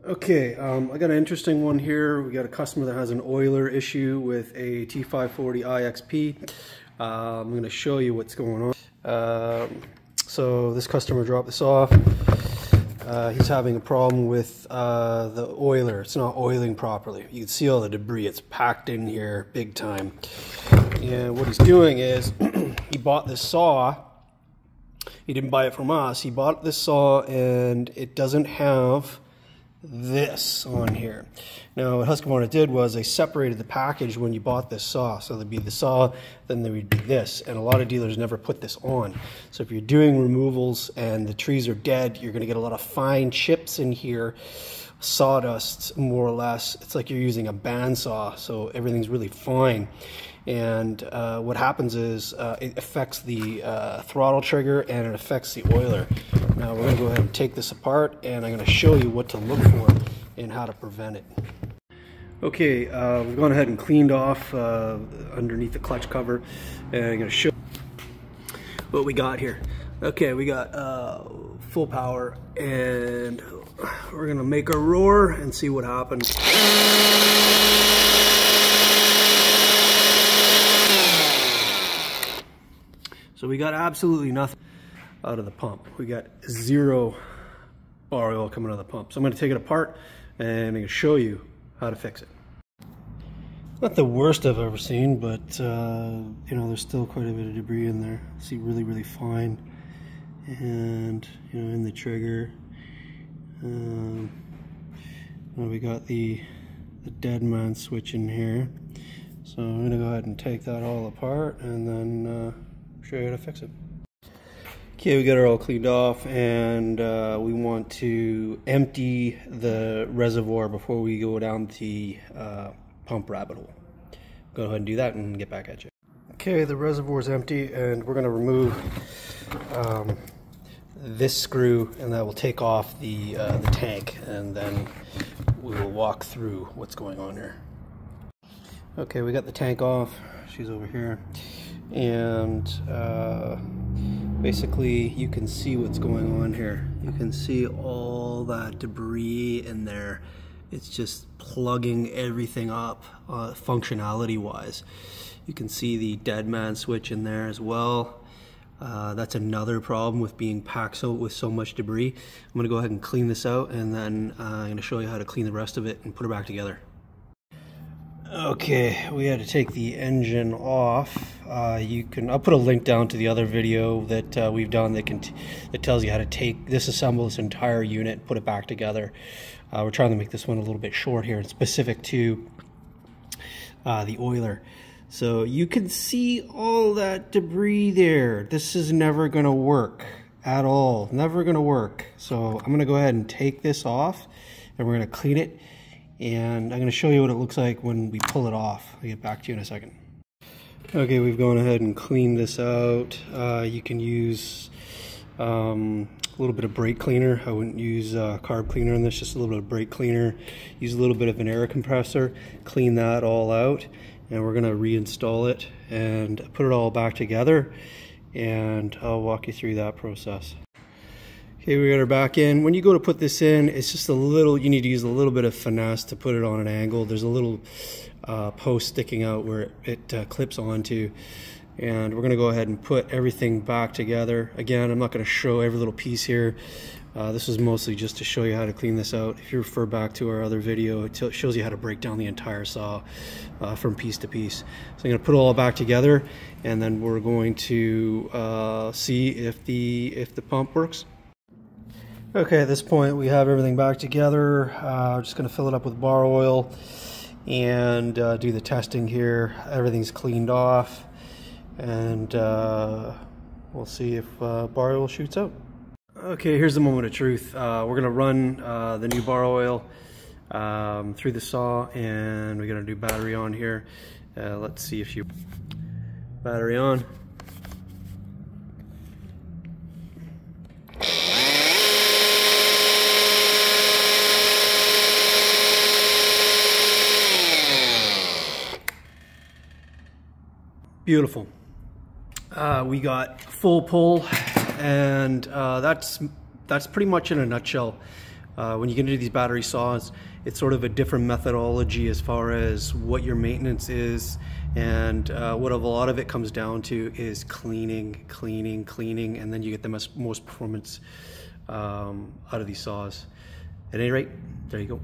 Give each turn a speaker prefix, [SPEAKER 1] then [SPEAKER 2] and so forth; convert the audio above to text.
[SPEAKER 1] Okay, I got an interesting one here. We got a customer that has an oiler issue with a t540ixp. I'm going to show you what's going on. So this customer dropped this off. He's having a problem with the oiler. It's not oiling properly. You can see all the debris. It's packed in here big time. And what he's doing is he bought this saw. He didn't buy it from us. He bought this saw and it doesn't have this on here. Now what Husqvarna did was they separated the package when you bought this saw. So there'd be the saw, then there would be this, and a lot of dealers never put this on. So if you're doing removals and the trees are dead, you're going to get a lot of fine chips in here, sawdust more or less. It's like you're using a bandsaw, so everything's really fine. And what happens is it affects the throttle trigger and it affects the oiler. Now we're going to go ahead and take this apart and I'm going to show you what to look for and how to prevent it. Okay, we've gone ahead and cleaned off underneath the clutch cover, and I'm going to show what we got here. Okay, we got full power, and we're going to make a roar and see what happens. So we got absolutely nothing out of the pump. We got zero bar oil coming out of the pump. So I'm going to take it apart and I'm going to show you how to fix it. Not the worst I've ever seen, but you know, there's still quite a bit of debris in there. See, really fine, and you know, in the trigger. We got the dead man switch in here. So I'm going to go ahead and take that all apart and then show you how to fix it. Okay, we got it all cleaned off, and we want to empty the reservoir before we go down the pump rabbit hole. Go ahead and do that and get back at you. Okay, the reservoir is empty, and we're going to remove this screw, and that will take off the tank, and then we will walk through what's going on here. Okay, we got the tank off. She's over here. And basically you can see what's going on here. You can see all that debris in there. It's just plugging everything up functionality wise. You can see the dead man switch in there as well. That's another problem with being packed with so much debris. I'm going to go ahead and clean this out, and then I'm going to show you how to clean the rest of it and put it back together. Okay, we had to take the engine off. I'll put a link down to the other video that we've done that tells you how to disassemble this entire unit and put it back together. We're trying to make this one a little bit short here and specific to the oiler. So you can see all that debris there. This is never going to work at all. Never going to work. So I'm going to go ahead and take this off, and we're going to clean it. And I'm going to show you what it looks like when we pull it off. I'll get back to you in a second. Okay, we've gone ahead and cleaned this out. You can use a little bit of brake cleaner. I wouldn't use carb cleaner on this, just a little bit of brake cleaner. Use a little bit of an air compressor, clean that all out, and we're going to reinstall it and put it all back together, and I'll walk you through that process. Okay, we got her back in. When you go to put this in, it's just a little, you need to use a little bit of finesse to put it on an angle. There's a little post sticking out where it clips onto, and we're going to go ahead and put everything back together. Again, I'm not going to show every little piece here. This is mostly just to show you how to clean this out. If you refer back to our other video, it shows you how to break down the entire saw from piece to piece. So I'm going to put it all back together, and then we're going to see if the pump works. Okay, at this point we have everything back together. I'm just going to fill it up with bar oil and do the testing here. Everything's cleaned off, and we'll see if bar oil shoots out. Okay, here's the moment of truth. We're going to run the new bar oil through the saw, and we're going to do battery on here. Let's see if you... Battery on. Beautiful. We got full pull, and that's pretty much in a nutshell When you get into these battery saws, it's sort of a different methodology as far as what your maintenance is, and what a lot of it comes down to is cleaning, and then you get the most performance out of these saws. At any rate, there you go.